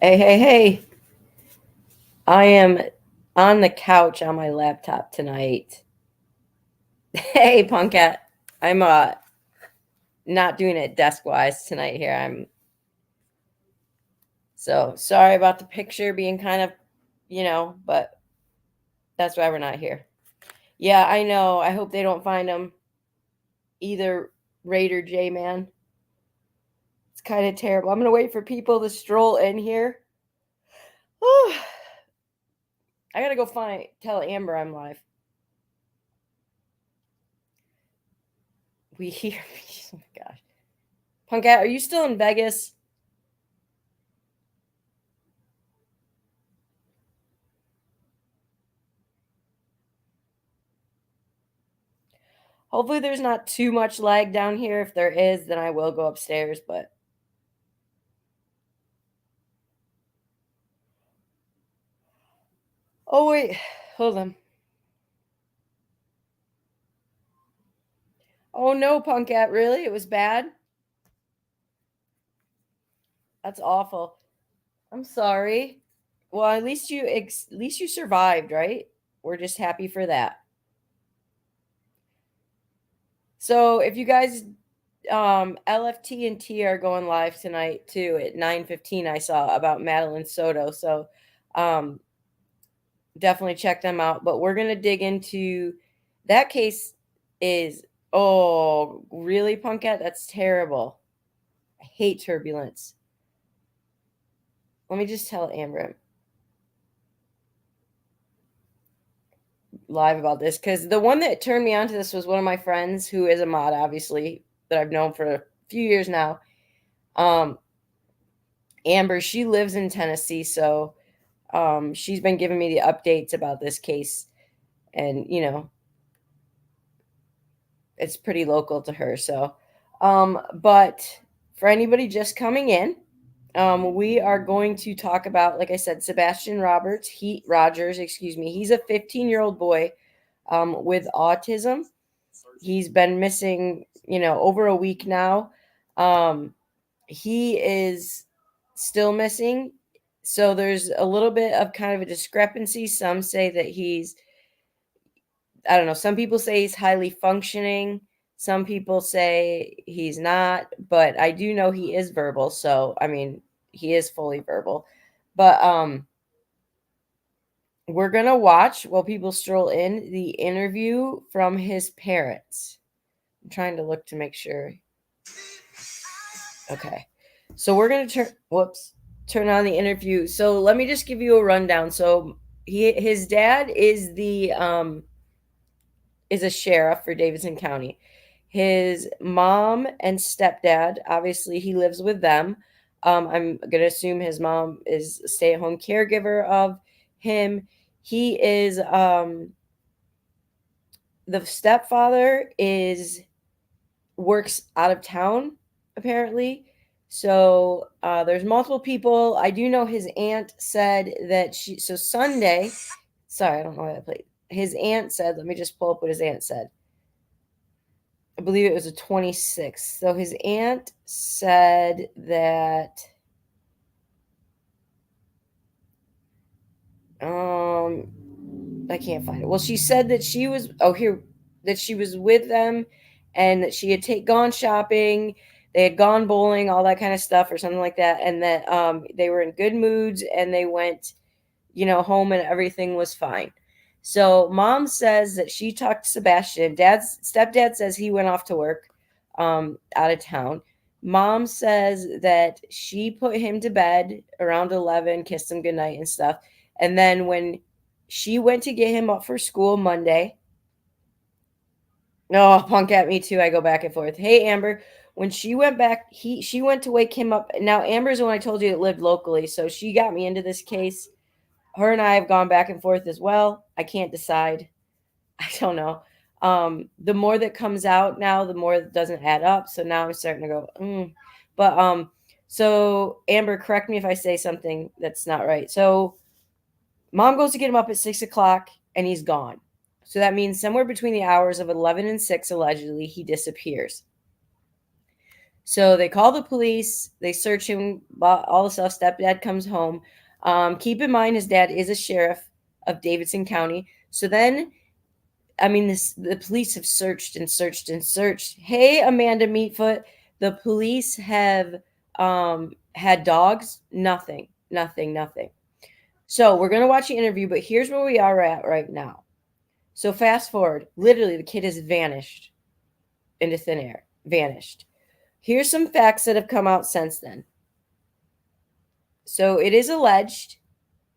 Hey, hey, hey. I am on the couch on my laptop tonight. Hey, Punkat. I'm not doing it desk wise tonight here. I'm so sorry about the picture being kind of, but that's why we're not here. Yeah, I know. I hope they don't find him either Raider J Man. It's kind of terrible. I'm going to wait for people to stroll in here. I got to go tell Amber I'm live. We hear oh my gosh. Punkat, are you still in Vegas? Hopefully there's not too much lag down here. If there is, then I will go upstairs, but oh wait, hold on. Oh no, Punkat, really? It was bad? That's awful. I'm sorry. Well, at least you survived, right? We're just happy for that. So, if you guys LFT and T are going live tonight too at 9:15 I saw about Madeline Soto. So, um definitely check them out. But we're gonna dig into that case. Is oh really, Punket? That's terrible. I hate turbulence. Let me just tell Amber live about this because the one that turned me on to this was one of my friends who is a mod, obviously, that I've known for a few years now. Um, Amber, she lives in Tennessee, so she's been giving me the updates about this case, and it's pretty local to her. So, but for anybody just coming in, we are going to talk about, like I said, Sebastian Rogers. Excuse me. He's a 15-year-old boy with autism. He's been missing, over a week now. He is still missing. So there's a little bit of kind of a discrepancy. Some say that I don't know. Some people say he's highly functioning. Some people say he's not, but I do know he is verbal. So, I mean, he is fully verbal. But we're going to watch while people stroll in the interview from his parents. I'm trying to look to make sure. Okay. So we're going to turn on the interview. So let me just give you a rundown. So his dad is a sheriff for Davidson County. His mom and stepdad, obviously, he lives with them. I'm going to assume his mom is a stay at home caregiver of him. He is, the stepfather works out of town, apparently. So there's multiple people. I do know his aunt said that so Sunday, sorry, I don't know why I played. His aunt said, let me just pull up what his aunt said. I believe it was a 26th. So his aunt said that I can't find it. Well, she said that she was with them and that she had gone shopping, they had gone bowling, all that kind of stuff or something like that, and that they were in good moods and they went, home and everything was fine. So mom says that she talked to Sebastian. Dad's stepdad says he went off to work out of town. Mom says that she put him to bed around 11, kissed him goodnight and stuff. And then when she went to get him up for school Monday, oh, punk at me too. I go back and forth. Hey, Amber. When she went back, she went to wake him up. Now, Amber's the one I told you that lived locally, so she got me into this case. Her and I have gone back and forth as well. I can't decide. I don't know. The more that comes out now, the more that doesn't add up. So now I'm starting to go, But so Amber, correct me if I say something that's not right. So mom goes to get him up at 6 o'clock and he's gone. So that means somewhere between the hours of 11 and 6, allegedly, he disappears. So they call the police, they search him, all the stuff. Stepdad comes home. Keep in mind, his dad is a sheriff of Davidson County. So then, I mean, the police have searched and searched and searched. Hey, Amanda Meatfoot, the police have had dogs. Nothing, nothing, nothing. So we're gonna watch the interview, but here's where we are at right now. So fast forward, literally, the kid has vanished into thin air. Vanished. Here's some facts that have come out since then. So it is alleged.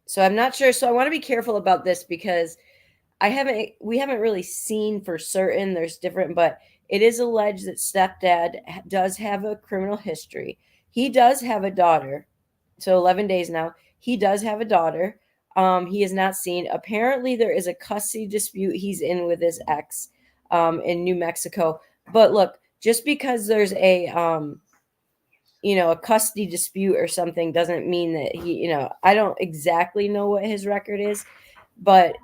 So I'm not sure. So I want to be careful about this because we haven't really seen for certain. There's different, but it is alleged that stepdad does have a criminal history. He does have a daughter. So 11 days now. He does have a daughter. He is not seen. Apparently, there is a custody dispute he's in with his ex in New Mexico. But look, just because there's a custody dispute or something doesn't mean that I don't exactly know what his record is, but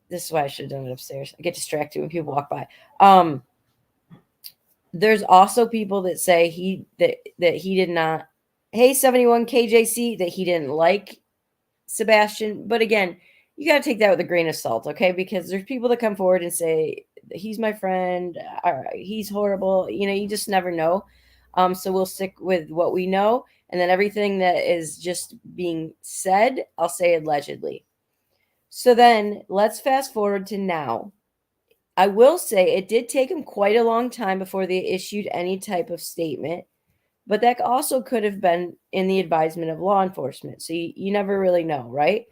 this is why I should have done it upstairs. I get distracted when people walk by. There's also people that say that he did not. Hey, 71 KJC, that he didn't like Sebastian, but again, you got to take that with a grain of salt, okay? Because there's people that come forward and say he's my friend, he's horrible. You just never know. So we'll stick with what we know, and then everything that is just being said, I'll say allegedly. So then let's fast forward to now. I will say it did take him quite a long time before they issued any type of statement, but that also could have been in the advisement of law enforcement. So you never really know, right?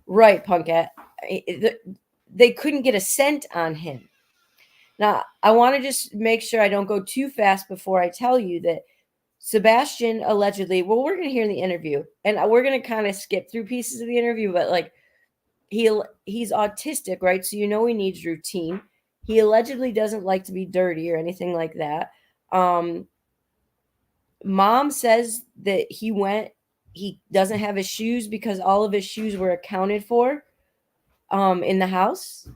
Right, Punkette. They couldn't get a scent on him. Now, I want to just make sure I don't go too fast before I tell you that Sebastian allegedly, well, we're going to hear in the interview, and we're going to kind of skip through pieces of the interview, but like he's autistic, right? So he needs routine. He allegedly doesn't like to be dirty or anything like that. Mom says that he doesn't have his shoes because all of his shoes were accounted for in the house.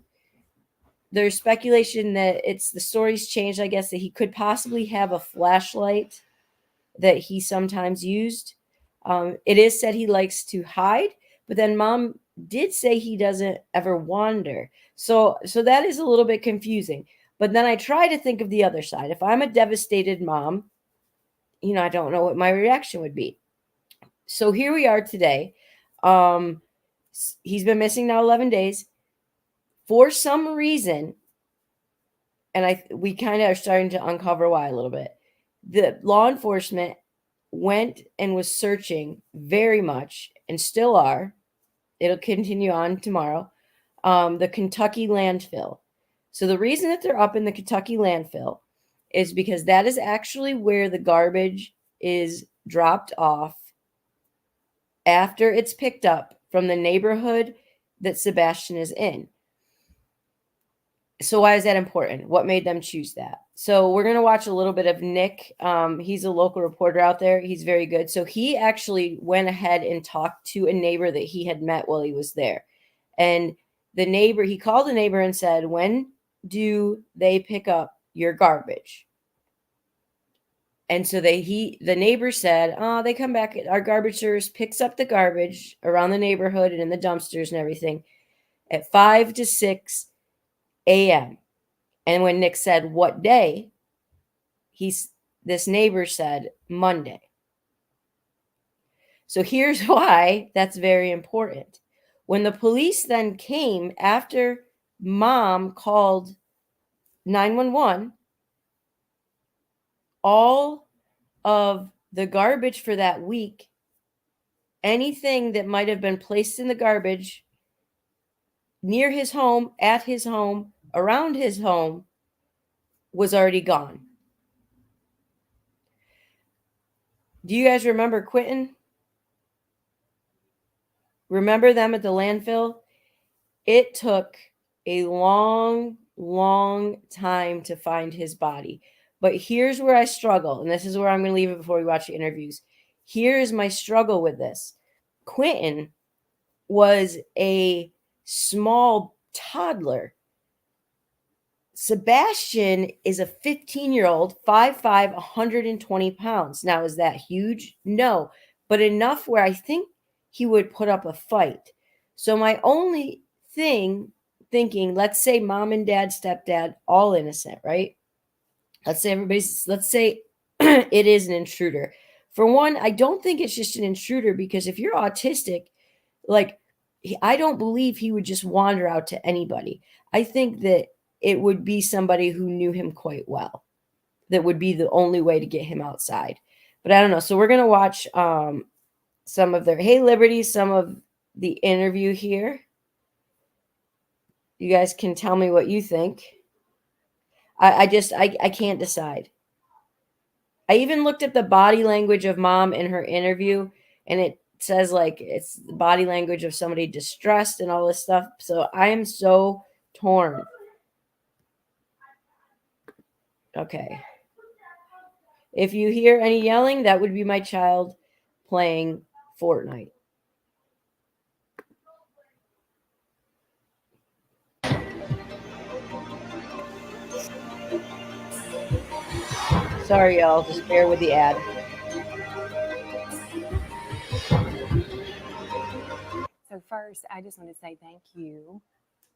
There's speculation that the story's changed, I guess, that he could possibly have a flashlight that he sometimes used. It is said he likes to hide, but then mom did say he doesn't ever wander. So that is a little bit confusing. But then I try to think of the other side. If I'm a devastated mom, I don't know what my reaction would be. So here we are today. He's been missing now 11 days. For some reason, and we kind of are starting to uncover why a little bit. The law enforcement went and was searching very much, and still are. It'll continue on tomorrow. The Kentucky landfill. So the reason that they're up in the Kentucky landfill is because that is actually where the garbage is dropped off after it's picked up from the neighborhood that Sebastian is in. So why is that important? What made them choose that? So we're going to watch a little bit of Nick. He's a local reporter out there. He's very good. So he actually went ahead and talked to a neighbor that he had met while he was there. And he called the neighbor and said, when do they pick up your garbage? And so the neighbor said, they come back. Our garbage service picks up the garbage around the neighborhood and in the dumpsters and everything at 5 to 6 a.m. And when Nick said, what day? This neighbor said, Monday. So here's why that's very important. When the police then came after mom called 911, all of the garbage for that week, anything that might have been placed in the garbage near his home, at his home, around his home, was already gone. Do you guys remember Quentin? Remember them at the landfill? It took a long, long time to find his body. But here's where I struggle, and this is where I'm going to leave it before we watch the interviews. Here's my struggle with this. Quentin was a small toddler. Sebastian is a 15-year-old, 5'5", 120 pounds. Now, is that huge? No, but enough where I think he would put up a fight. So my only thinking, let's say mom and dad, stepdad, all innocent, right? Let's say it is an intruder. For one, I don't think it's just an intruder because if you're autistic, like I don't believe he would just wander out to anybody. I think that it would be somebody who knew him quite well. That would be the only way to get him outside. But I don't know. So we're gonna watch some of their Hey Liberty, some of the interview here. You guys can tell me what you think. I can't decide. I even looked at the body language of mom in her interview, and it says like it's the body language of somebody distressed and all this stuff. So I am so torn. Okay. If you hear any yelling, that would be my child playing Fortnite. Sorry, y'all. Just bear with the ad. So first, I just want to say thank you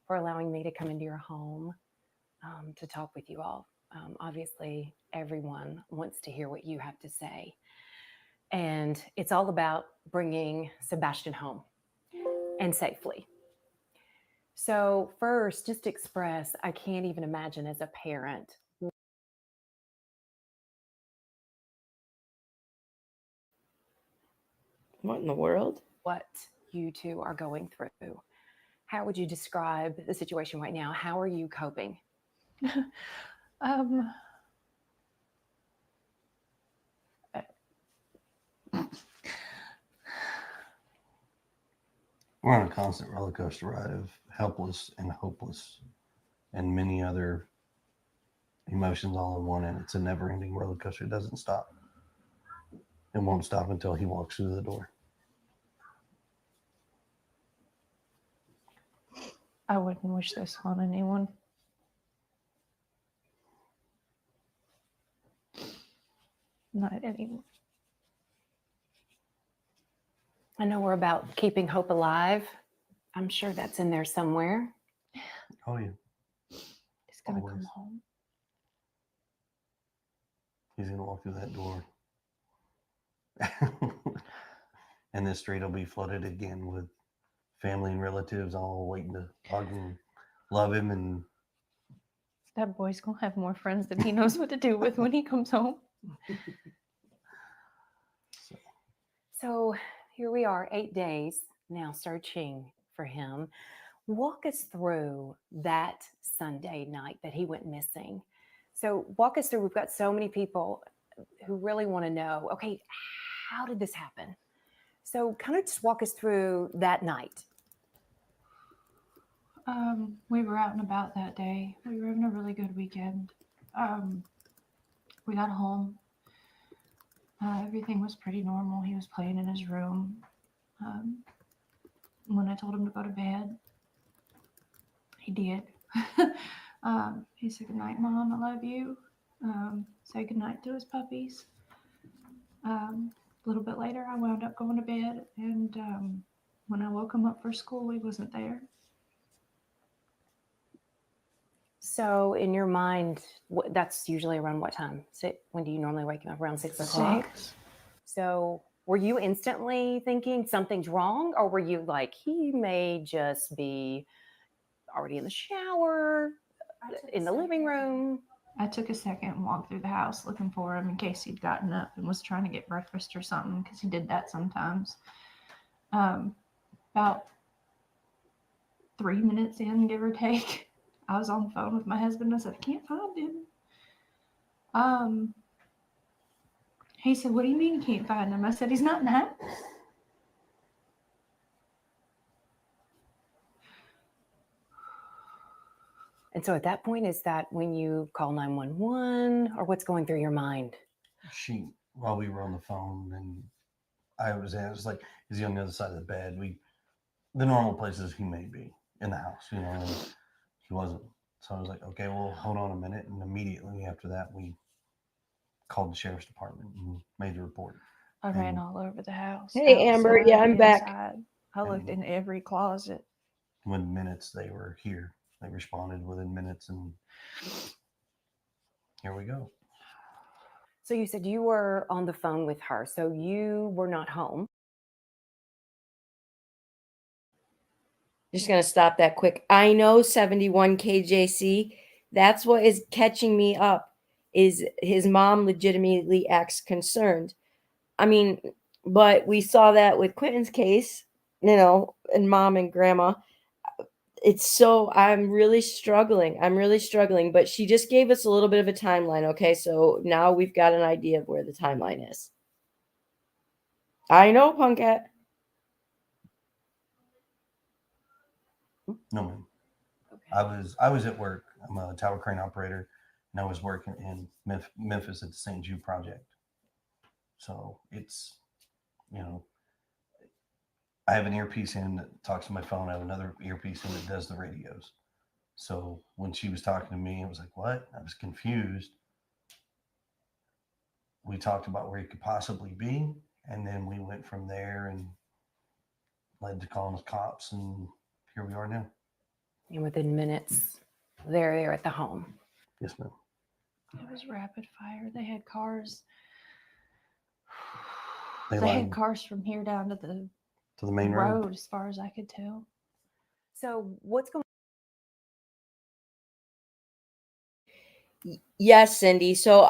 for allowing me to come into your home to talk with you all. Obviously, everyone wants to hear what you have to say. And it's all about bringing Sebastian home and safely. So, first, just express I can't even imagine as a parent What in the world? what you two are going through. How would you describe the situation right now? How are you coping? um, We're on a constant roller coaster ride of helpless and hopeless and many other emotions all in one, and it's a never-ending roller coaster. It doesn't stop. It won't stop until he walks through the door. I wouldn't wish this on anyone. Not anyone. I know we're about keeping hope alive. I'm sure that's in there somewhere. Oh, yeah. He's gonna come Always. home. He's going to walk through that door. And this street will be flooded again with family and relatives all waiting to hug and love him. And That boy's gonna have more friends than he knows what to do with when he comes home. So here we are, 8 days now searching for him. Walk us through that Sunday night that he went missing. So walk us through, we've got so many people who really want to know, okay, how did this happen? So kind of just walk us through that night. We were out and about that day. We were having a really good weekend. We got home. Everything was pretty normal. He was playing in his room. When I told him to go to bed, he did. He said, "Good night, Mom. I love you." Said goodnight to his puppies. A little bit later, I wound up going to bed, and when I woke him up for school, he wasn't there. So in your mind, that's usually around what time? When do you normally wake him up? Around 6 o'clock? 6. So were you instantly thinking something's wrong, or were you like, he may just be already in the shower, in the living room? I took a second and walked through the house looking for him in case he'd gotten up and was trying to get breakfast or something, because he did that sometimes. About 3 minutes in, give or take, I was on the phone with my husband. I said, "I can't find him." He said, "What do you mean you can't find him?" I said, "He's not in the house." And so at that point, is that when you call 911, or what's going through your mind? while we were on the phone, and I was like, is he on the other side of the bed? The normal places he may be in the house, and he wasn't. So I was like, okay, well, hold on a minute. And immediately after that, we called the sheriff's department and made the report. I ran And all over the house. Hey, Amber. Yeah, outside, I'm back. inside. I looked And in every closet. within minutes, they were here. They responded within minutes, and here we go. So you said you were on the phone with her, so you were not home. Just going to stop that quick. I know 71 KJC. That's what is catching me up is his mom legitimately acts concerned. I mean, but we saw that with Quentin's case, and mom and grandma. It's so I'm really struggling. I'm really struggling, but she just gave us a little bit of a timeline, okay? So now we've got an idea of where the timeline is. I know, Punkat. No, ma'am. Okay. I was at work. I'm a tower crane operator, and I was working in Memphis at the St. Jude project. So it's, you know, I have an earpiece in that talks to my phone. I have another earpiece in that does the radios. So when she was talking to me, it was like, what? I was confused. We talked about where he could possibly be, and then we went from there and led to calling the cops, and here we are now. And within minutes, they're there at the home. Yes, ma'am. It was rapid fire. They had cars. They They had lined cars from here down to the main road. road, as far as I could tell. So what's going Yes, Cindy. So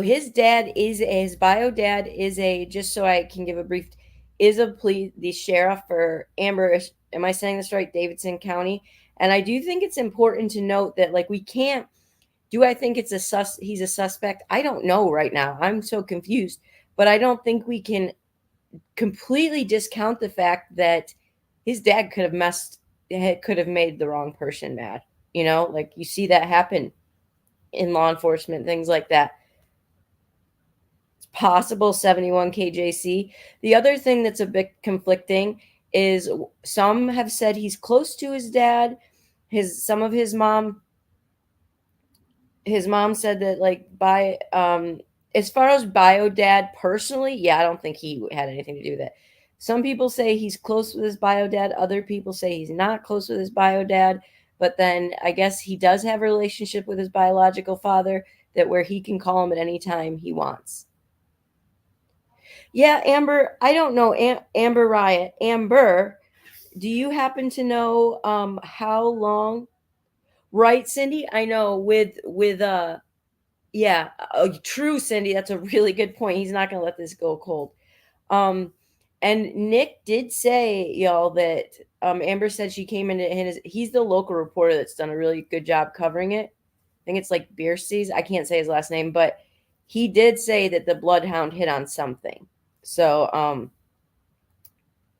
his dad is his bio dad is a just so I can give a brief is a police the sheriff for Amber. Am I saying this right? Davidson County. And I do think it's important to note that like we can't do I think it's he's a suspect? I don't know right now. I'm so confused. But I don't think we can completely discount the fact that his dad could have made the wrong person mad. Like you see that happen in law enforcement, things like that. It's possible 71 KJC. The other thing that's a bit conflicting is some have said he's close to his dad. Some of his mom said that like by as far as bio dad personally, yeah, I don't think he had anything to do with it. Some people say he's close with his bio dad, other people say he's not close with his bio dad, but then I guess he does have a relationship with his biological father that where he can call him at any time he wants. Yeah, Amber, I don't know. Amber Riot. Amber, do you happen to know how long? Right, Cindy? I know with yeah, true, Cindy. That's a really good point. He's not going to let this go cold. Um, and Nick did say, y'all, that Amber said she came into he's the local reporter that's done a really good job covering it. I think it's like Bierstees. I can't say his last name, but he did say that the bloodhound hit on something. So,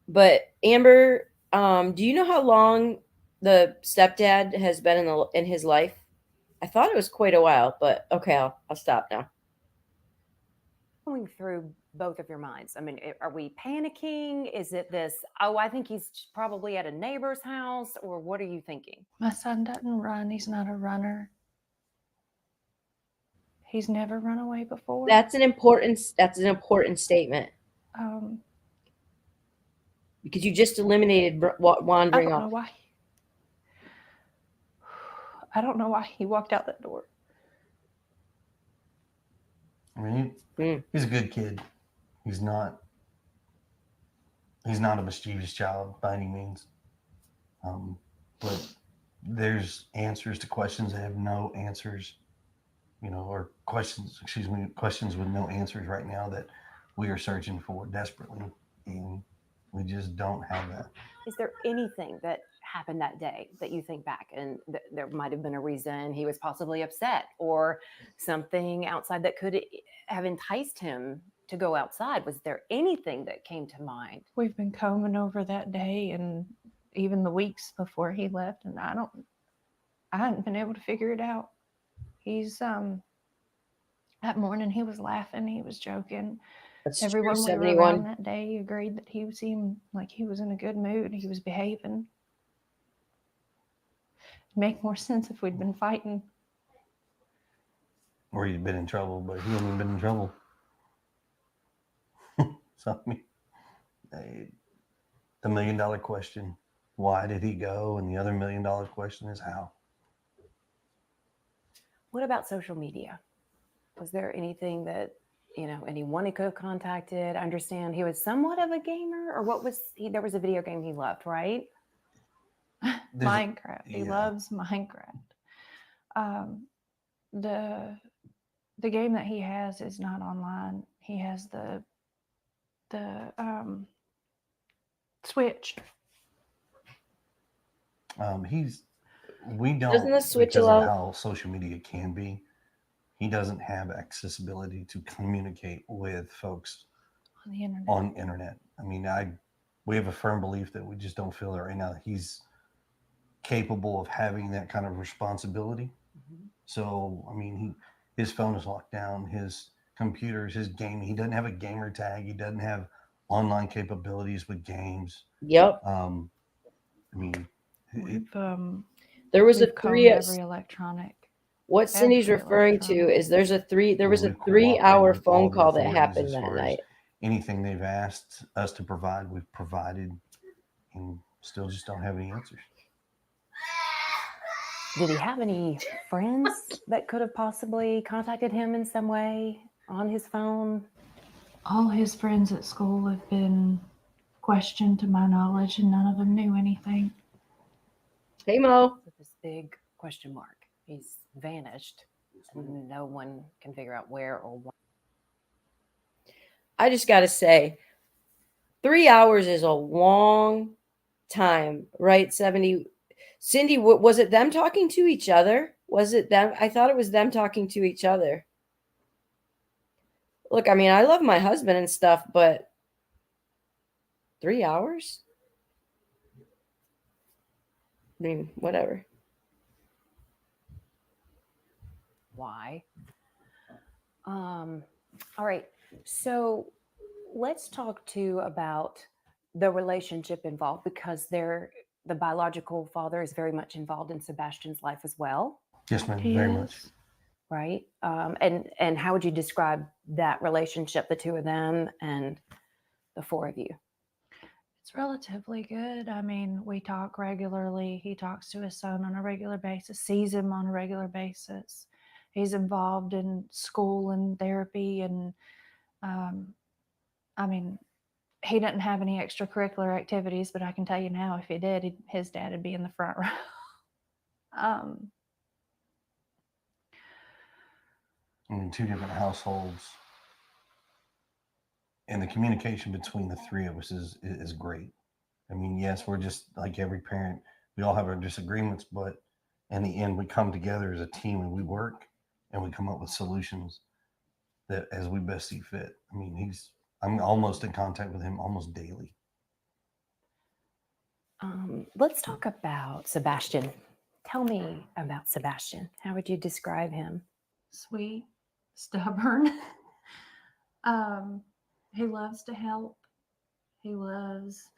but Amber, do you know how long the stepdad has been in his life? I thought it was quite a while, but okay, I'll stop now. going through both of your minds? I mean, are we panicking? Is it this, oh, I think he's probably at a neighbor's house, or what are you thinking? My son doesn't run. He's not a runner. He's never run away before. That's an important statement Um, because you just eliminated I wandering don't know off. why. I don't know why he walked out that door. I mean, he's a good kid. He's not a mischievous child by any means. But there's answers to questions that have no answers, or questions with no answers right now that we are searching for desperately, and we just don't have that. Is there anything that happened that day that you think back and there might have been a reason he was possibly upset or something outside that could have enticed him to go outside? Was there anything that came to mind? We've been combing over that day and even the weeks before he left, and I hadn't been able to figure it out. He's that morning he was laughing, he was joking. That's Everyone true, we were 71. around that day agreed that he seemed like he was in a good mood. He was behaving. Make more sense if we'd been fighting. Or he'd been in trouble, but he hadn't been in trouble. So, I mean, the $1 million question, why did he go? And the other $1 million question is how. What about social media? Was there anything that, anyone he could have contacted? I understand he was somewhat of a gamer, or what was he? There was a video game he loved, right? Minecraft. He yeah. loves Minecraft. The game that he has is not online. He has the Switch. We don't, Doesn't the Switch because of allow? how social media can be, he doesn't have accessibility to communicate with folks On the internet. on internet. I mean, we have a firm belief that we just don't feel that right now he's capable of having that kind of responsibility. Mm-hmm. So, I mean, his phone is locked down, his computers, his game. He doesn't have a gamer tag. He doesn't have online capabilities with games. Yep. I mean, There was a we've called three. every electronic. What Cindy's every referring to electronic. is there was a we've 3-hour cooperated with all phone the call that authorities happened as that far as night. anything they've asked us to provide, we've provided, and still just don't have any answers. Did he have any friends that could have possibly contacted him in some way on his phone? All his friends at school have been questioned to my knowledge, and none of them knew anything. Hey, Mo. With this big question mark. He's vanished. And no one can figure out where or why. I just got to say, 3 hours is a long time, right? Cindy, was it them talking to each other? Was it them? I thought it was them talking to each other. Look, I mean, I love my husband and stuff, but 3 hours? I mean, whatever. Why? All right. So let's talk too about the relationship involved, because the biological father is very much involved in Sebastian's life as well. Yes, ma'am, He very is. much. Right. And how would you describe that relationship, the two of them and the four of you? It's relatively good. I mean, we talk regularly. He talks to his son on a regular basis, sees him on a regular basis. He's involved in school and therapy. And I mean, he doesn't have any extracurricular activities, but I can tell you now, if he did, his dad would be in the front row. In two different households, and the communication between the three of us is great. I mean, yes, we're just like every parent. We all have our disagreements, but in the end, we come together as a team and we work and we come up with solutions that as we best see fit. I mean, I'm almost in contact with him almost daily. Let's talk about Sebastian. Tell me about Sebastian. How would you describe him? Sweet, stubborn. He loves to help. He loves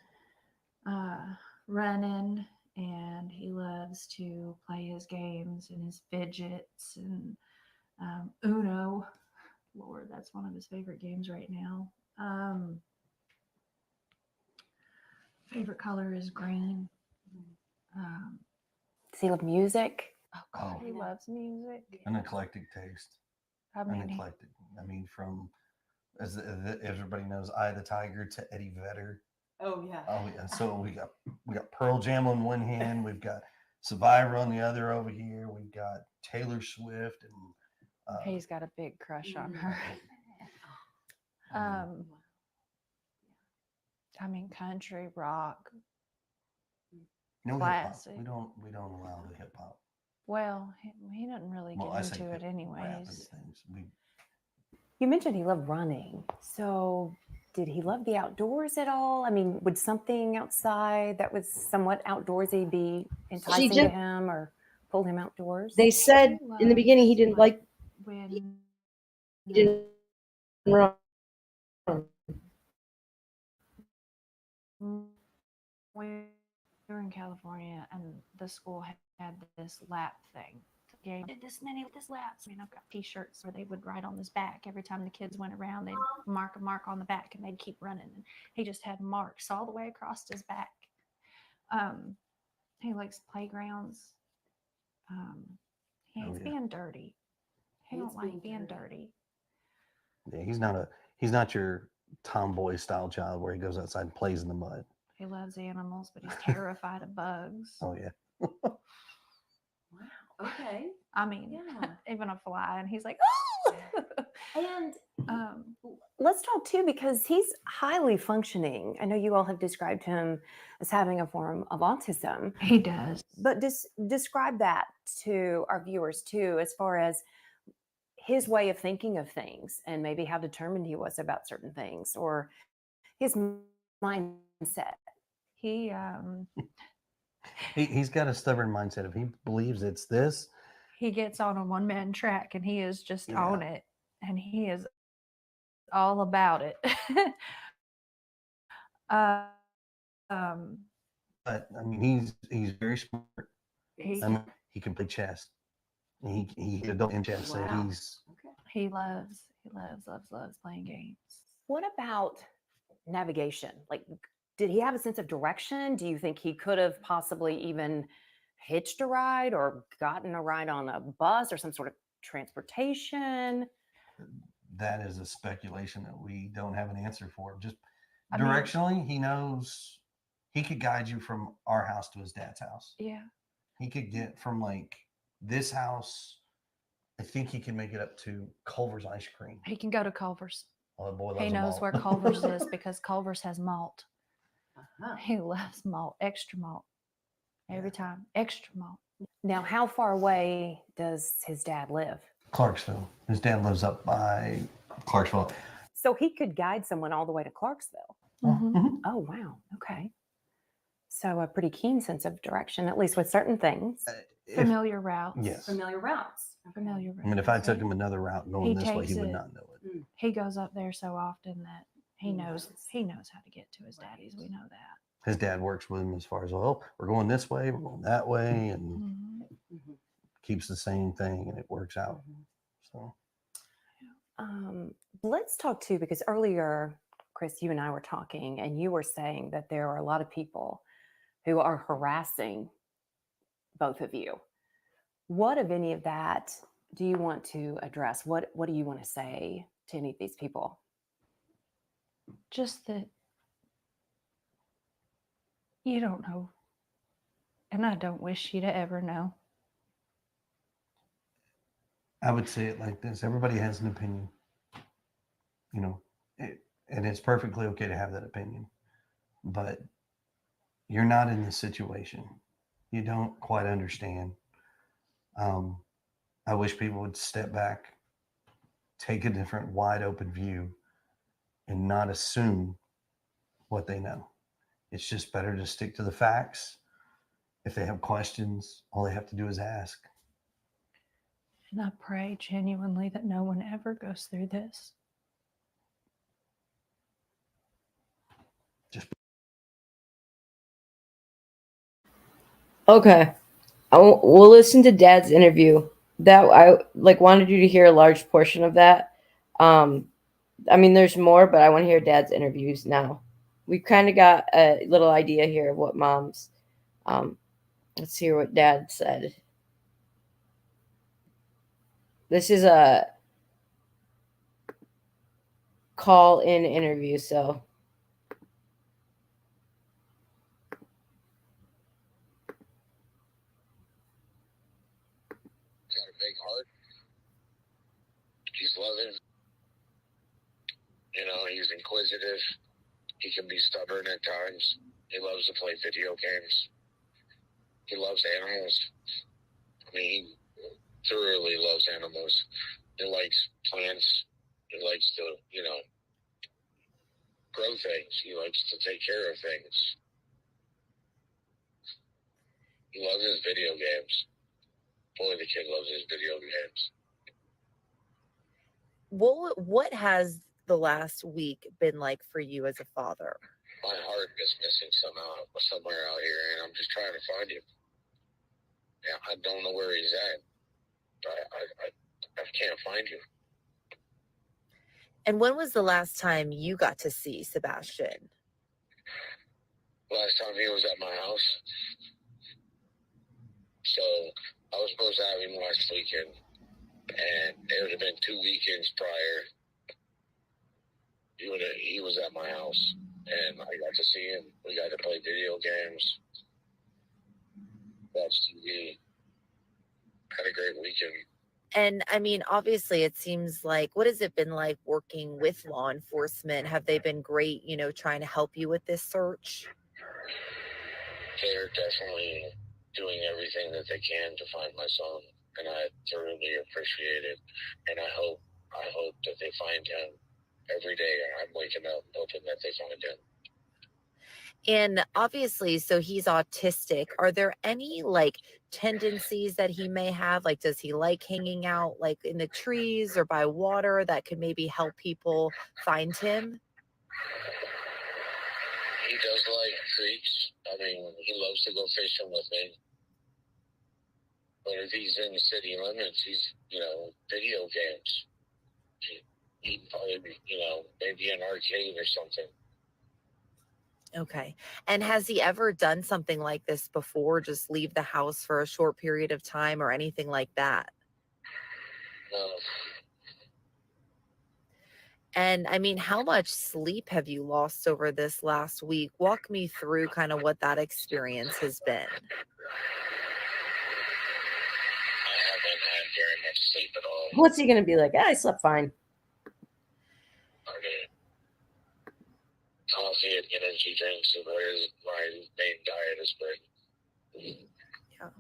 running, and he loves to play his games and his fidgets and Uno. Lord, that's one of his favorite games right now. Favorite color is green. Does he love music? Oh God, he loves music. An eclectic taste. I mean, An eclectic. I mean, from as everybody knows, Eye of the Tiger to Eddie Vedder. Oh yeah. Oh yeah. So we got Pearl Jam on one hand, we've got Survivor on the other over here. We've got Taylor Swift, and he's got a big crush on her. I mean, country, rock, no classic. hip hop. We don't allow the hip hop. Well, he doesn't really get into it anyways. You mentioned he loved running. So did he love the outdoors at all? I mean, would something outside that was somewhat outdoorsy be enticing to him or pull him outdoors? They said in the beginning he didn't like when he didn't run. We were in California, and the school had this lap thing. Game did this many with this laps. I mean, I've got T-shirts where they would write on his back every time the kids went around. They'd mark a mark on the back, and they'd keep running. And he just had marks all the way across his back. He likes playgrounds. He hates being dirty. He don't like being dirty. Yeah, he's not your tomboy style child where he goes outside and plays in the mud. He loves animals, but he's terrified of bugs. Oh yeah. Wow. Okay. I mean, Yeah. even a fly, and he's like, And Let's talk too, because he's highly functioning. I know you all have described him as having a form of autism, he does. but describe that to our viewers too, as far as his way of thinking of things and maybe how determined he was about certain things or his mindset. He's got a stubborn mindset. If he believes it's this, he gets on a one-man track and he is just Yeah. on it, and he is all about it. but I mean, he's very smart. He I mean, he can play chess. He adult in chess, Wow. so he's he loves playing games. What about navigation? Like, did he have a sense of direction? Do you think he could have possibly even hitched a ride or gotten a ride on a bus or some sort of transportation? that is a speculation that we don't have an answer for. Just I mean- directionally, he knows he could guide you from our house to his dad's house. Yeah. He could get from like this house. I think he can make it up to Culver's ice cream. He can go to Culver's. Oh, the boy loves He them knows all. where Culver's is because Culver's has malt. uh-huh. He loves malt, extra malt. Every time, extra malt. Now, how far away does his dad live? Clarksville. His dad lives up by Clarksville. So he could guide someone all the way to Clarksville. Mhm. Mhm. Oh, wow. Okay. So a pretty keen sense of direction, at least with certain things. Familiar routes. Yes. Familiar routes. Familiar routes. I mean, if I took right? him another route going He this way, he takes would it. not know it. He goes up there so often that he knows Nice. he knows how to get to his daddy's. We know that. His dad works with him as far as, well, we're going this way, we're going that way, and Mhm. Mhm. keeps the same thing, and it works out. Mhm. So Let's talk too, because earlier, Chris, you and I were talking, and you were saying that there are a lot of people who are harassing both of you. What, of any of that, do you want to address? What do you want to say to any of these people? Just that you don't know, and I don't wish you to ever know. I would say it like this: everybody has an opinion, and it's perfectly okay to have that opinion, but you're not in this situation. You don't quite understand. I wish people would step back, take a different, wide open view, and not assume what they know. It's just better to stick to the facts. If they have questions, all they have to do is ask. And I pray genuinely that no one ever goes through this. Just Okay. We'll listen to Dad's interview. That I wanted you to hear a large portion of that. I mean, there's more, but I want to hear Dad's interviews now. We've kind of got a little idea here of what Mom's. Let's hear what Dad said. This is a call-in interview, so. Got a big heart. He's loving. He's inquisitive. He can be stubborn at times. He loves to play video games. He loves animals. I mean, he thoroughly loves animals. He likes plants. He likes to, grow things. He likes to take care of things. He loves his video games. Boy, the kid loves his video games. What has the last week been like for you as a father? My heart is missing somewhere out here, and I'm just trying to find him. Yeah, I don't know where he's at. I can't find him. And when was the last time you got to see Sebastian? Last time he was at my house. So I was supposed to have him last weekend, and it would have been 2 weekends prior. He was at my house, and I got to see him. We got to play video games, watch TV. Had a great weekend. And I mean, obviously, it seems like, what has it been like working with law enforcement? Have they been great, trying to help you with this search? They're definitely doing everything that they can to find my son, and I thoroughly appreciate it. And I hope that they find him every day. I'm waking up hoping that they find him. And obviously, so he's autistic. Are there any like tendencies that he may have? Like, does he like hanging out like in the trees or by water that could maybe help people find him? He does like creeks. I mean, he loves to go fishing with me. But if he's in the city limits, he's, video games. He'd probably be, maybe an arcade or something. Okay. And has he ever done something like this before? Just leave the house for a short period of time or anything like that? No. And I mean, how much sleep have you lost over this last week? Walk me through kind of what that experience has been. I haven't had very much sleep at all. What's he going to be like? I slept fine. I mean, coffee and energy drinks is my main diet has been. Yeah.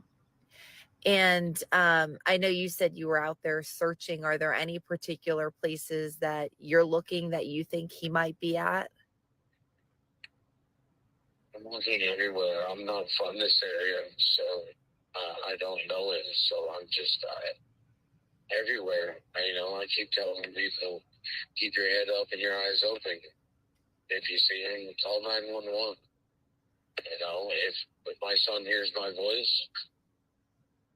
And I know you said you were out there searching. Are there any particular places that you're looking that you think he might be at? I'm looking everywhere. I'm not from this area, so I don't know it. So I'm just everywhere. I keep telling people, keep your head up and your eyes open. If you see him, call 911. If my son hears my voice,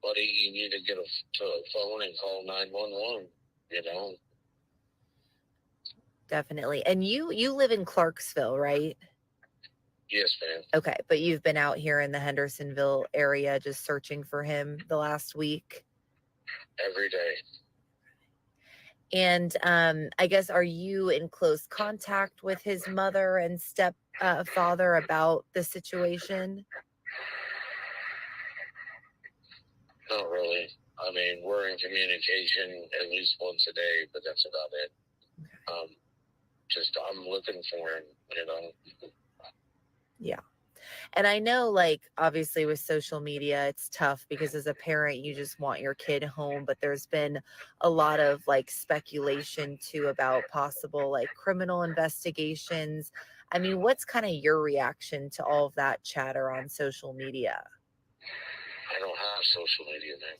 buddy, you need to get to a phone and call 911. Definitely. And you live in Clarksville, right? Yes, ma'am. Okay, but you've been out here in the Hendersonville area just searching for him the last week? Every day. And I guess, are you in close contact with his mother and stepfather about the situation? Not really. I mean, we're in communication at least once a day, but that's about it. I'm looking for him, Yeah. And I know, like, obviously with social media, it's tough because as a parent, you just want your kid home. But there's been a lot of like speculation too about possible like criminal investigations. I mean, what's kind of your reaction to all of that chatter on social media? I don't have social media, man.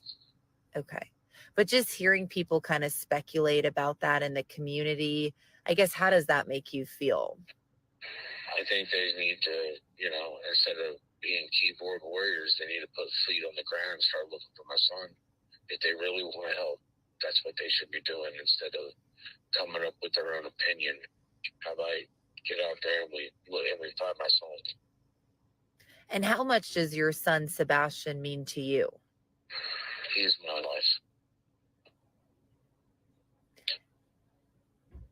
Okay. But just hearing people kind of speculate about that in the community, I guess, how does that make you feel? I think they need to, instead of being keyboard warriors, they need to put feet on the ground and start looking for my son. If they really want to help, that's what they should be doing instead of coming up with their own opinion. How about get out there and we find my son? And how much does your son Sebastian mean to you? He's my life.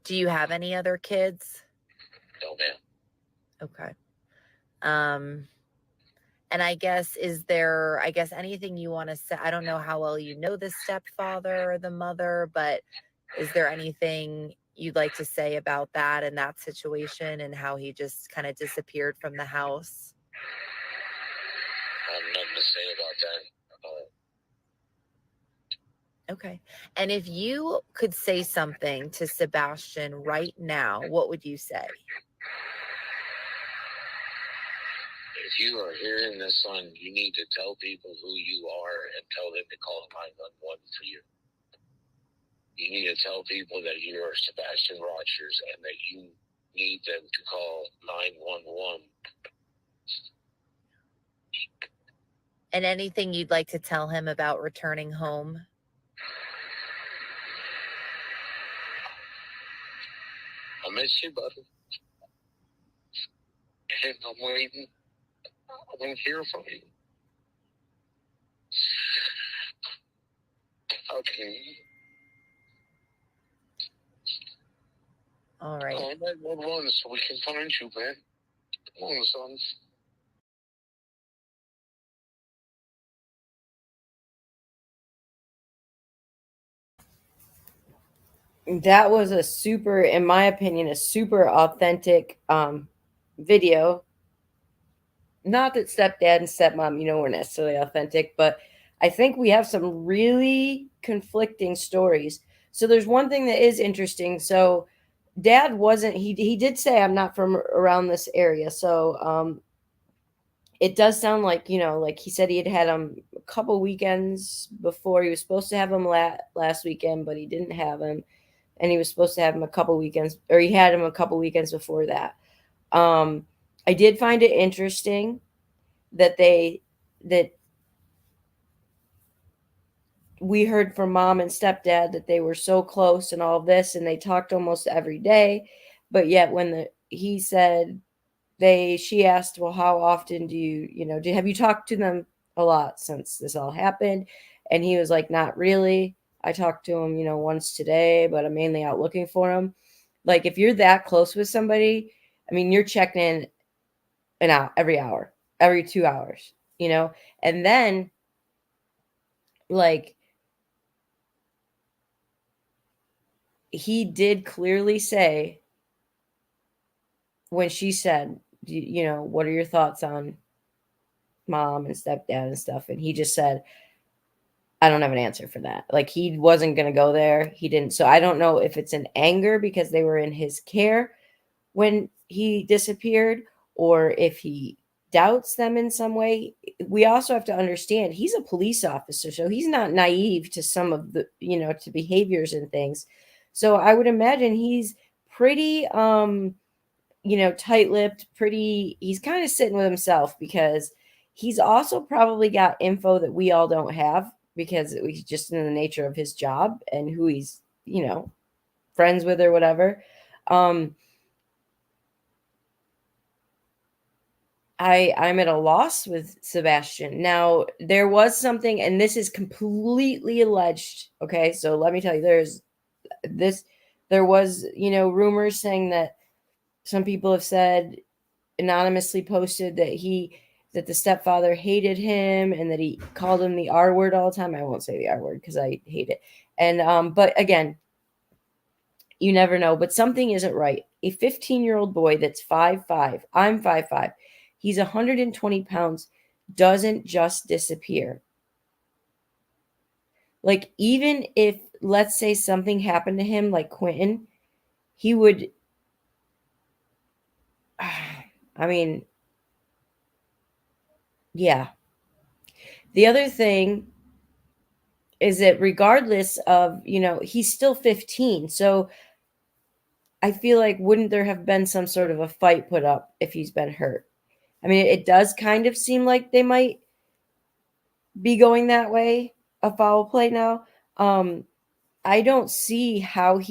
Do you have any other kids? No, ma'am. Okay. And I guess, is there, anything you want to say? I don't know how well you know the stepfather or the mother, but is there anything you'd like to say about that and that situation and how he just kind of disappeared from the house? I have nothing to say about that. Okay. And if you could say something to Sebastian right now, what would you say? If you are hearing this, son, you need to tell people who you are and tell them to call 911 for you. You need to tell people that you are Sebastian Rogers and that you need them to call 911. And anything you'd like to tell him about returning home? I miss you, buddy. And I'm waiting. I want to hear from you. Okay. All right. Call 911 so we can find you, man. Come on, son. That was a super, in my opinion, a super authentic video. Not that stepdad and stepmom, were necessarily authentic, but I think we have some really conflicting stories. So there's one thing that is interesting. So dad wasn't, he did say, I'm not from around this area. So it does sound like, like he said he had him a couple weekends before. He was supposed to have him last weekend, but he didn't have him. And he was supposed to have him a couple weekends, or he had him a couple weekends before that. I did find it interesting that we heard from mom and stepdad that they were so close and all of this, and they talked almost every day. But yet when he said she asked, well, how often do you have you talked to them a lot since this all happened? And he was like, not really. I talked to him, once today, but I'm mainly out looking for him. Like, if you're that close with somebody, I mean, you're checking in and out every hour, every 2 hours, and then like he did clearly say when she said, what are your thoughts on mom and stepdad and stuff? And he just said, I don't have an answer for that. Like, he wasn't going to go there. He didn't. So I don't know if it's an anger because they were in his care when he disappeared, or if he doubts them in some way. We also have to understand he's a police officer, so he's not naive to some of the, to behaviors and things. So I would imagine he's pretty, tight-lipped, he's kind of sitting with himself, because he's also probably got info that we all don't have, because he's just in the nature of his job and who he's, friends with or whatever. I'm at a loss with Sebastian. Now, there was something, and this is completely alleged. Okay, so let me tell you, there was, rumors saying that some people have said, anonymously posted, that the stepfather hated him and that he called him the R word all the time. I won't say the R word because I hate it. And but again, you never know. But something isn't right. A 15-year-old boy that's 5'5", I'm 5'5", he's 120 pounds, doesn't just disappear. Like, even if, let's say, something happened to him like Quentin, he would, I mean, yeah. The other thing is that regardless of, he's still 15. So I feel like, wouldn't there have been some sort of a fight put up if he's been hurt? I mean, it does kind of seem like they might be going that way, a foul play now. I don't see how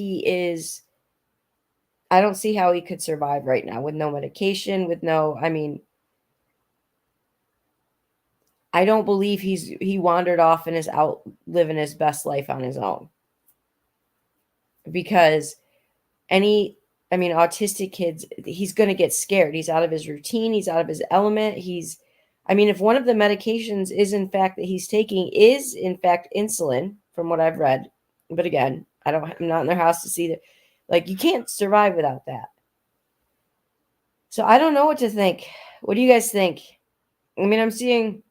I don't see how he could survive right now with no medication, I mean, I don't believe he wandered off and is out living his best life on his own. Because autistic kids, he's going to get scared. He's out of his routine. He's out of his element. If one of the medications is in fact that he's taking is in fact insulin, from what I've read, but again, I'm not in their house to see that. Like, you can't survive without that. So I don't know what to think. What do you guys think? I'm seeing,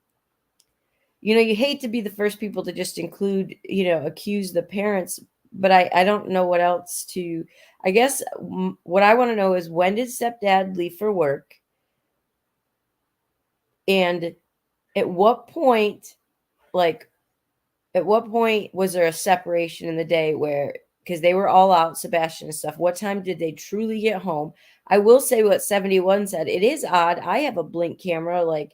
you hate to be the first people to just accuse the parents, but I don't know what else to, I guess what I want to know is, when did stepdad leave for work? And at what point, was there a separation in the day where, because they were all out, Sebastian and stuff, what time did they truly get home? I will say what 71 said. It is odd. I have a blink camera. Like,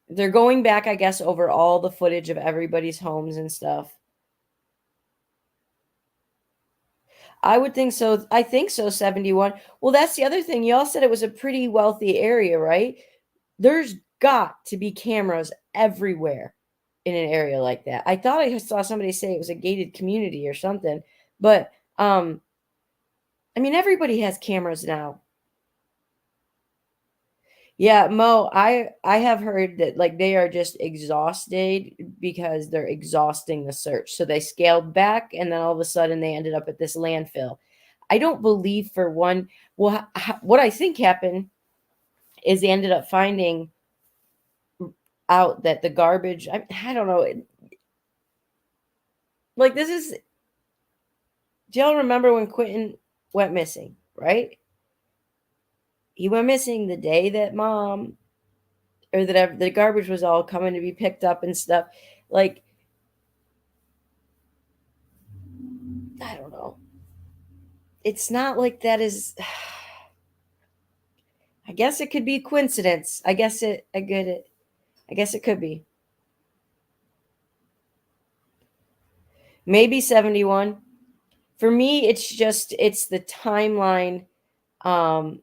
they're going back, I guess, over all the footage of everybody's homes and stuff. I would think so. I think so, 71. Well, that's the other thing. Y'all said it was a pretty wealthy area, right? There's got to be cameras everywhere in an area like that. I thought I saw somebody say it was a gated community or something, but I mean everybody has cameras now. Yeah, Mo, I have heard that like they are just exhausted because they're exhausting the search. So they scaled back and then all of a sudden they ended up at this landfill. I don't believe for one, well what I think happened is they ended up finding out that the garbage, I don't know, like this is, do y'all remember when Quentin went missing, right? He went missing the day that mom or that the garbage was all coming to be picked up and stuff. Like, I don't know. It's not like that is. I guess it could be coincidence. I guess it. I get it. I guess it could be. Maybe 71. For me, it's the timeline. Um,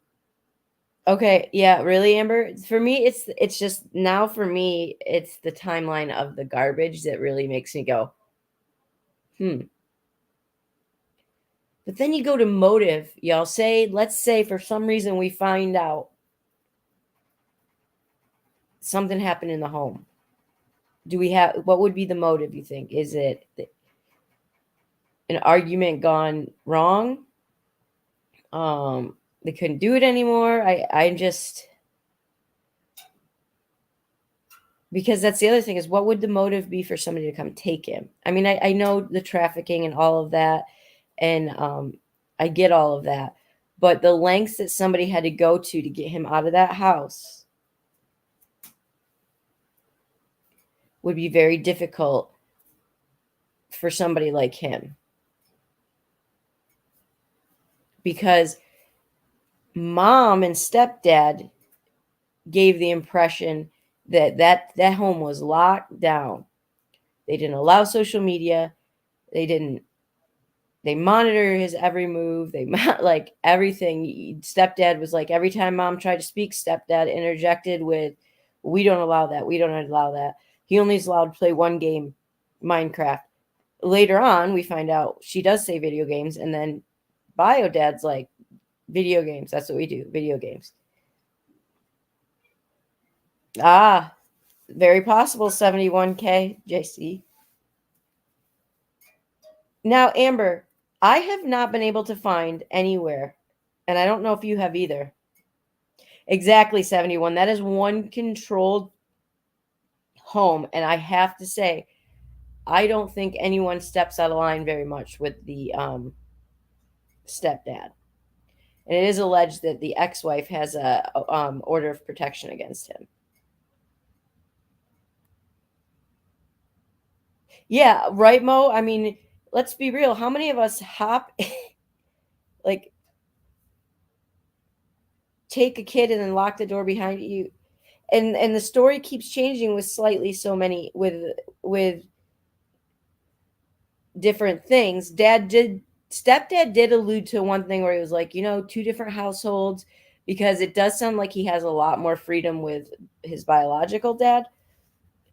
okay, yeah, really, Amber. For me, it's just now. For me, it's the timeline of the garbage that really makes me go, hmm. But then you go to motive, y'all. Let's say for some reason we find out something happened in the home. Do we have, what would be the motive, you think? Is it an argument gone wrong? They couldn't do it anymore. I'm just, because that's the other thing is what would the motive be for somebody to come take him? I mean, I know the trafficking and all of that, and I get all of that, but the lengths that somebody had to go to get him out of that house would be very difficult for somebody like him, because mom and stepdad gave the impression that home was locked down. They didn't allow social media. They monitor his every move. They like everything. Stepdad was like, every time mom tried to speak, stepdad interjected with, we don't allow that. We don't allow that. He only is allowed to play one game, Minecraft. Later on, we find out she does say video games, and then bio dad's like, video games. That's what we do. Video games. Ah, very possible. 71K, JC. Now, Amber, I have not been able to find anywhere, and I don't know if you have either. Exactly, 71. That is one controlled home, and I have to say, I don't think anyone steps out of line very much with the stepdad. And it is alleged that the ex-wife has a order of protection against him. Yeah, right, Mo? I mean, let's be real. How many of us hop, like, take a kid and then lock the door behind you? And the story keeps changing with slightly so many with different things. Stepdad did allude to one thing where he was like, two different households, because it does sound like he has a lot more freedom with his biological dad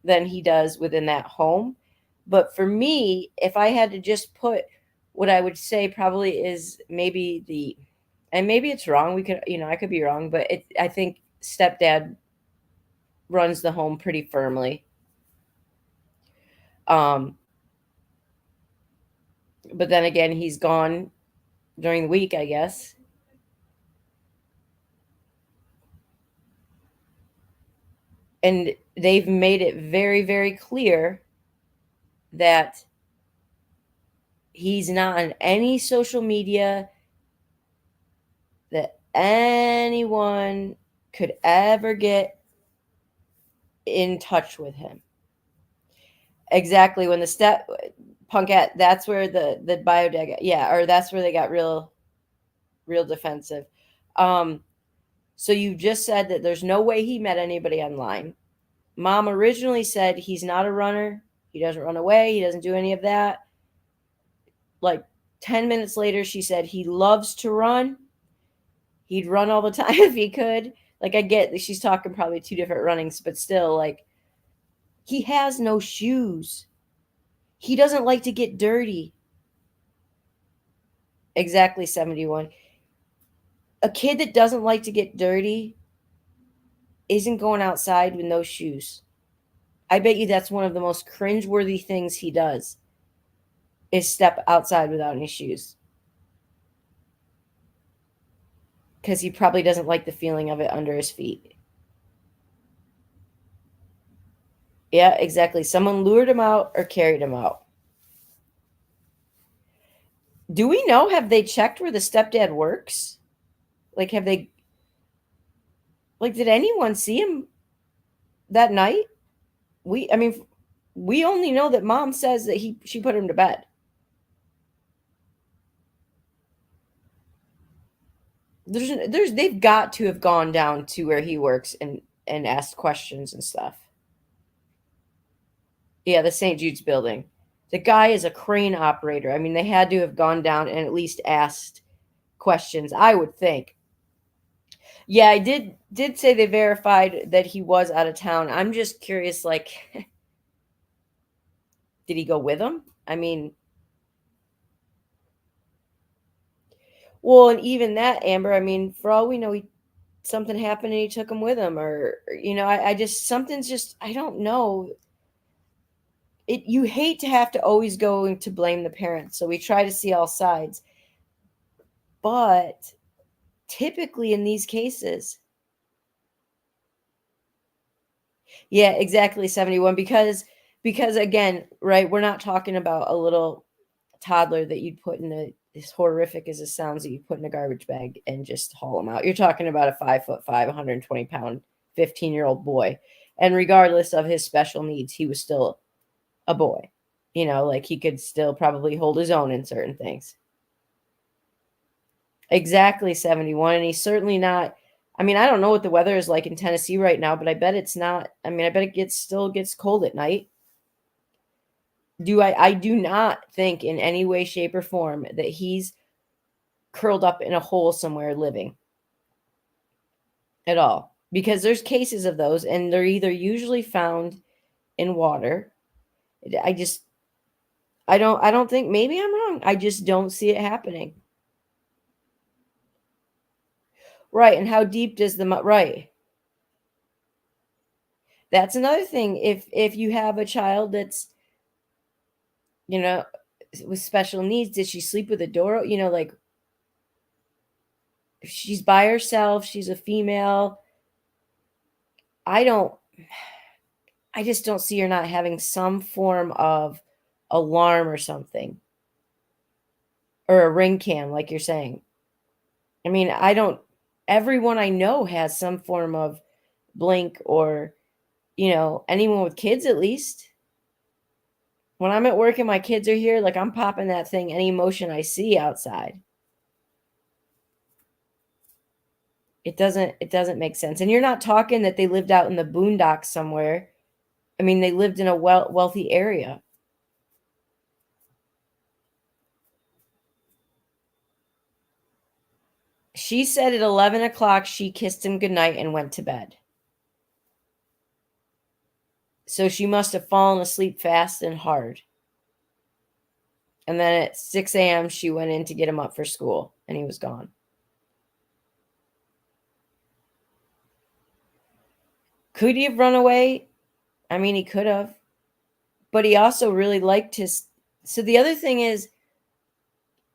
than he does within that home. But for me, if I had to just put what I would say probably is maybe and maybe it's wrong. We could, I could be wrong, but I think stepdad runs the home pretty firmly. Um, but then again, he's gone during the week, I guess. And they've made it very, very clear that he's not on any social media that anyone could ever get in touch with him. Exactly, when the step punkette, that's where the biodeg, yeah, or that's where they got real defensive. So you just said that there's no way he met anybody online. Mom originally said he's not a runner. He doesn't run away. He doesn't do any of that. Like 10 minutes later, she said he loves to run. He'd run all the time if he could. Like, I get that she's talking probably two different runnings, but still, like, he has no shoes. He doesn't like to get dirty. Exactly, 71. A kid that doesn't like to get dirty isn't going outside with no shoes. I bet you that's one of the most cringeworthy things he does is step outside without any shoes. Because he probably doesn't like the feeling of it under his feet. Yeah, exactly. Someone lured him out or carried him out. Do we know? Have they checked where the stepdad works? Like, have they? Like, did anyone see him that night? I mean, we only know that mom says that she put him to bed. They've got to have gone down to where he works and asked questions and stuff. Yeah, the St. Jude's building. The guy is a crane operator. I mean, they had to have gone down and at least asked questions, I would think. Yeah, I did say they verified that he was out of town. I'm just curious, like, did he go with them? I mean, well, and even that, Amber, I mean, for all we know, something happened and he took him with him, or I just something's just I don't know. You hate to have to always go to blame the parents, so we try to see all sides. But typically in these cases, yeah, exactly, 71, because again, right, we're not talking about a little toddler that you'd put in as horrific as it sounds, that you put in a garbage bag and just haul them out. You're talking about a 5'5", 120-pound, 15-year-old boy. And regardless of his special needs, he was still a boy. Like, he could still probably hold his own in certain things. Exactly, 71. And he's certainly not, I mean, I don't know what the weather is like in Tennessee right now, but I bet it's not, I mean, I bet it still gets cold at night. I do not think in any way, shape, or form that he's curled up in a hole somewhere living at all, because there's cases of those, and they're either usually found in water. I don't think, maybe I'm wrong. I just don't see it happening. Right. And how deep does right. That's another thing. If you have a child that's, with special needs, did she sleep with the door? Like, if she's by herself, she's a female. I just don't see her not having some form of alarm or something, or a ring cam, like you're saying. I mean, everyone I know has some form of blink, or, anyone with kids, at least. When I'm at work and my kids are here, like, I'm popping that thing any motion I see outside. It doesn't make sense. And you're not talking that they lived out in the boondocks somewhere. I mean, they lived in a wealthy area. She said at 11 o'clock she kissed him goodnight and went to bed. So she must have fallen asleep fast and hard. And then at 6 a.m. she went in to get him up for school, and he was gone. Could he have run away? I mean, he could have. But he also really liked his... So the other thing is,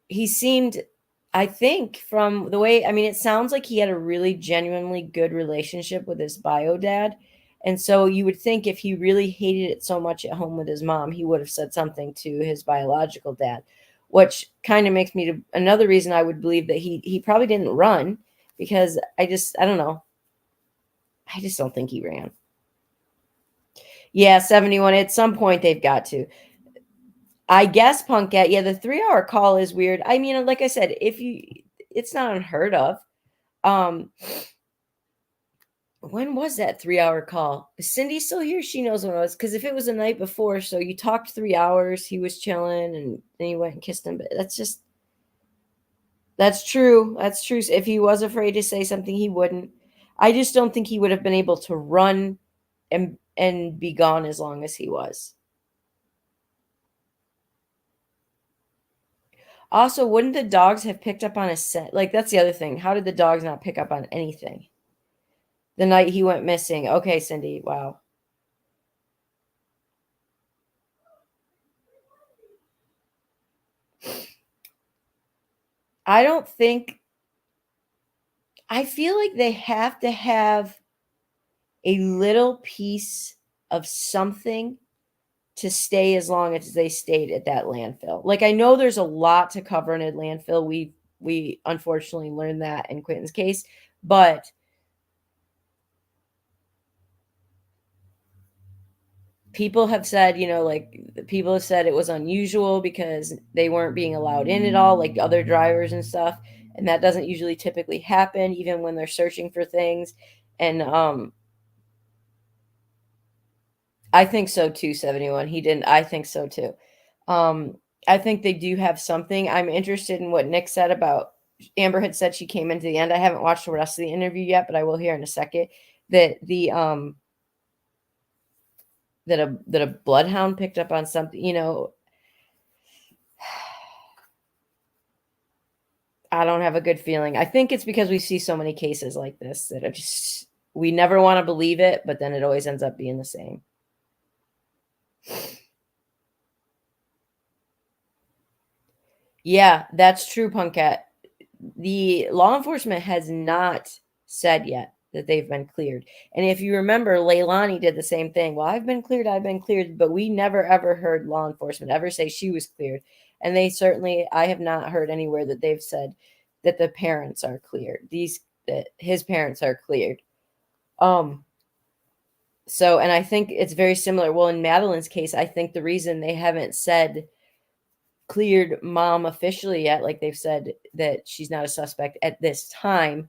he seemed, I think, from the way... I mean, it sounds like he had a really genuinely good relationship with his bio dad. And so you would think if he really hated it so much at home with his mom, he would have said something to his biological dad, which kind of makes me another reason I would believe that he probably didn't run, because I don't know. I just don't think he ran. Yeah, 71. At some point they've got to. I guess Punkette. Yeah, the 3-hour call is weird. I mean, like I said, it's not unheard of. when was that 3-hour call? Is Cindy still here? She knows when it was. Because if it was the night before, so you talked 3 hours, he was chilling, and then you went and kissed him. But that's true. That's true. If he was afraid to say something, he wouldn't. I just don't think he would have been able to run and be gone as long as he was. Also, wouldn't the dogs have picked up on a scent? Like, that's the other thing. How did the dogs not pick up on anything? The night he went missing. Okay, Cindy. Wow. I don't think. I feel like they have to have a little piece of something to stay as long as they stayed at that landfill. Like, I know there's a lot to cover in a landfill. We unfortunately learned that in Quentin's case, but people have said, like people have said it was unusual because they weren't being allowed in at all, like other drivers and stuff. And that doesn't usually typically happen, even when they're searching for things. And I think so too, 71. He didn't. I think so too. Um, I think they do have something. I'm interested in what Nick said about Amber had said she came into the end. I haven't watched the rest of the interview yet, but I will hear in a second that that a bloodhound picked up on something. I don't have a good feeling. I think it's because we see so many cases like this that we never want to believe it, but then it always ends up being the same. Yeah, that's true, Punkat. The law enforcement has not said yet that they've been cleared. And if you remember, Leilani did the same thing. Well, I've been cleared, but we never ever heard law enforcement ever say she was cleared. And I have not heard anywhere that they've said that the parents are cleared. That his parents are cleared. So, and I think it's very similar. Well, in Madeline's case, I think the reason they haven't said cleared mom officially yet, like they've said that she's not a suspect at this time,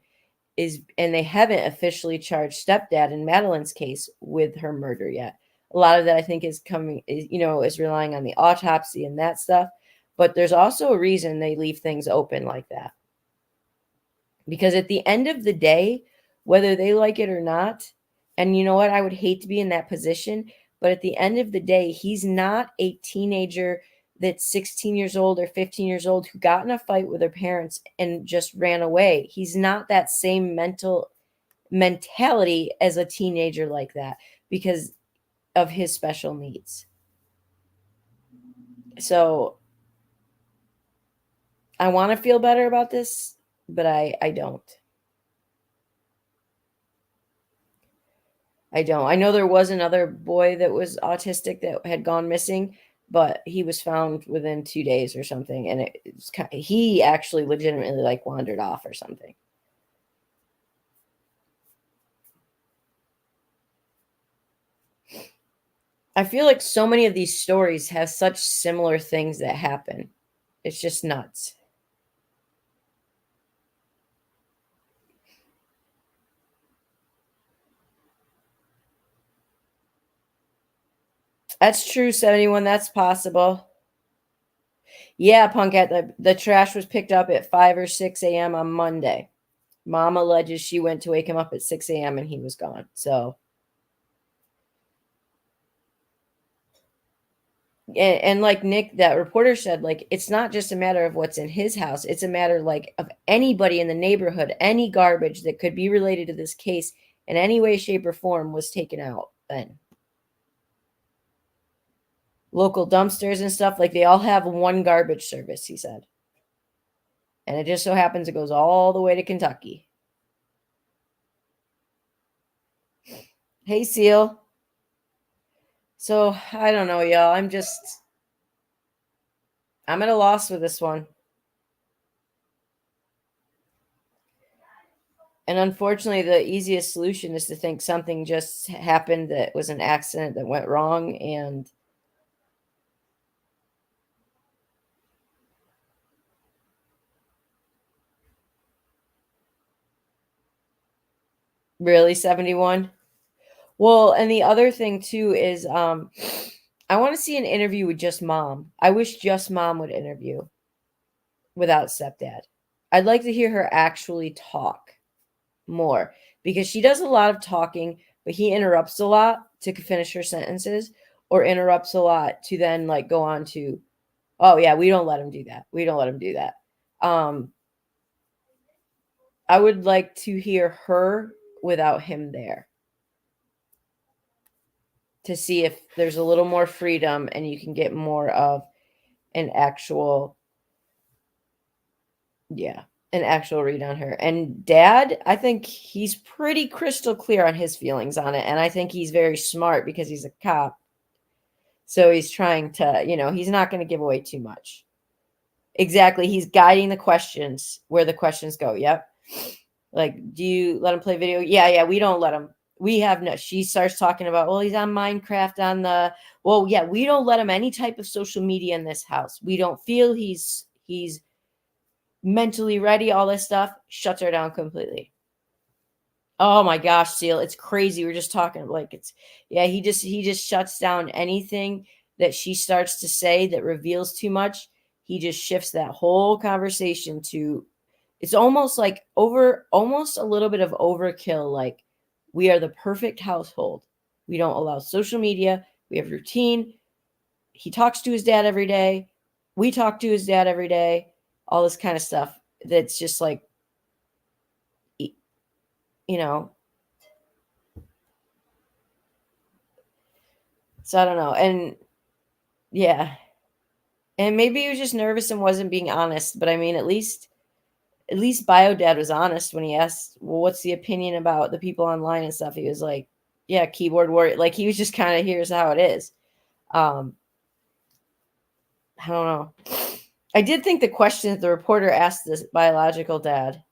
and they haven't officially charged stepdad in Madeline's case with her murder yet. A lot of that I think is relying on the autopsy and that stuff. But there's also a reason they leave things open like that. Because at the end of the day, whether they like it or not, and you know what, I would hate to be in that position, but at the end of the day, he's not a teenager that's 16 years old or 15 years old who got in a fight with her parents and just ran away. He's not that same mentality as a teenager like that because of his special needs. So I want to feel better about this, but I don't. I don't. I know there was another boy that was autistic that had gone missing, but he was found within 2 days or something, and he actually legitimately like wandered off or something. I feel like so many of these stories have such similar things that happen. It's just nuts. That's true, 71. That's possible. Yeah, Punkette, the trash was picked up at 5 or 6 a.m. on Monday. Mom alleges she went to wake him up at 6 a.m. and he was gone. So, and like Nick, that reporter said, like, it's not just a matter of what's in his house. It's a matter like of anybody in the neighborhood, any garbage that could be related to this case in any way, shape, or form was taken out then. Local dumpsters and stuff, like they all have one garbage service, he said. And it just so happens it goes all the way to Kentucky. Hey, Seal. So, I don't know, y'all. I'm at a loss with this one. And unfortunately, the easiest solution is to think something just happened that was an accident that went wrong. And Really, 71? Well, and the other thing too is I want to see an interview with just mom. I wish just mom would interview without stepdad. I'd like to hear her actually talk more because she does a lot of talking, but he interrupts a lot to finish her sentences or interrupts a lot to then like go on to, oh yeah, we don't let him do that. We don't let him do that. I would like to hear her without him there to see if there's a little more freedom and you can get more of an actual, yeah, an actual read on her. And dad, I think he's pretty crystal clear on his feelings on it. And I think he's very smart because he's a cop. So he's trying to, he's not going to give away too much. Exactly. He's guiding the questions where the questions go. Yep. Like, do you let him play video? Yeah. We don't let him. We have no. She starts talking about, well, he's on Minecraft on the. Well, yeah, we don't let him any type of social media in this house. We don't feel he's mentally ready. All this stuff shuts her down completely. Oh my gosh, Seal, it's crazy. We're just talking like he just shuts down anything that she starts to say that reveals too much. He just shifts that whole conversation to it's almost like almost a little bit of overkill. Like we are the perfect household. We don't allow social media. We have routine. He talks to his dad every day. We talk to his dad every day. All this kind of stuff. That's just like, so I don't know. And yeah. And maybe he was just nervous and wasn't being honest. But I mean, at least Bio Dad was honest when he asked, well, what's the opinion about the people online and stuff? He was like, yeah, keyboard warrior. Like he was just kind of, here's how it is. I don't know. I did think the question that the reporter asked this biological dad,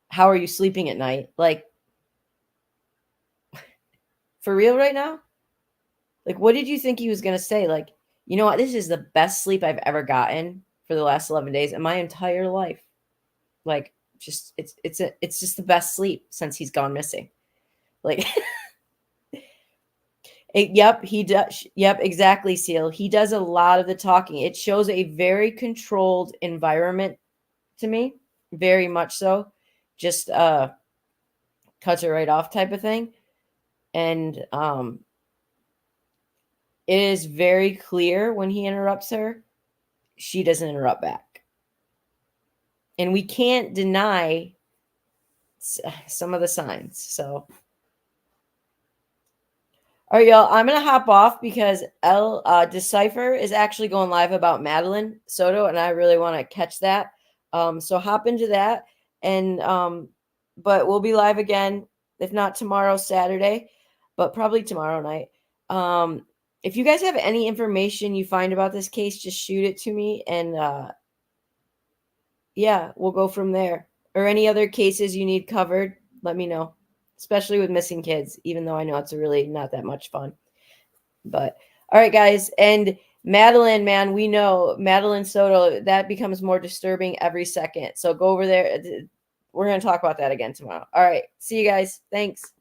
how are you sleeping at night? Like, for real right now? Like, what did you think he was going to say? Like, you know what? This is the best sleep I've ever gotten for the last 11 days in my entire life. Like, just it's just the best sleep since he's gone missing. Like, yep, he does. Yep, exactly, Seal. He does a lot of the talking. It shows a very controlled environment to me, very much so. Just cuts it right off type of thing. And it is very clear when he interrupts her, she doesn't interrupt back. And we can't deny some of the signs. So, all right, y'all, I'm going to hop off because Decipher is actually going live about Madeline Soto, and I really want to catch that. So hop into that. And, but we'll be live again, if not tomorrow, Saturday, but probably tomorrow night. If you guys have any information you find about this case, just shoot it to me. And yeah, we'll go from there. Or any other cases you need covered, let me know. Especially with missing kids, even though I know it's really not that much fun. But all right, guys. And Madeline, man, we know Madeline Soto, that becomes more disturbing every second. So go over there. We're going to talk about that again tomorrow. All right. See you guys. Thanks.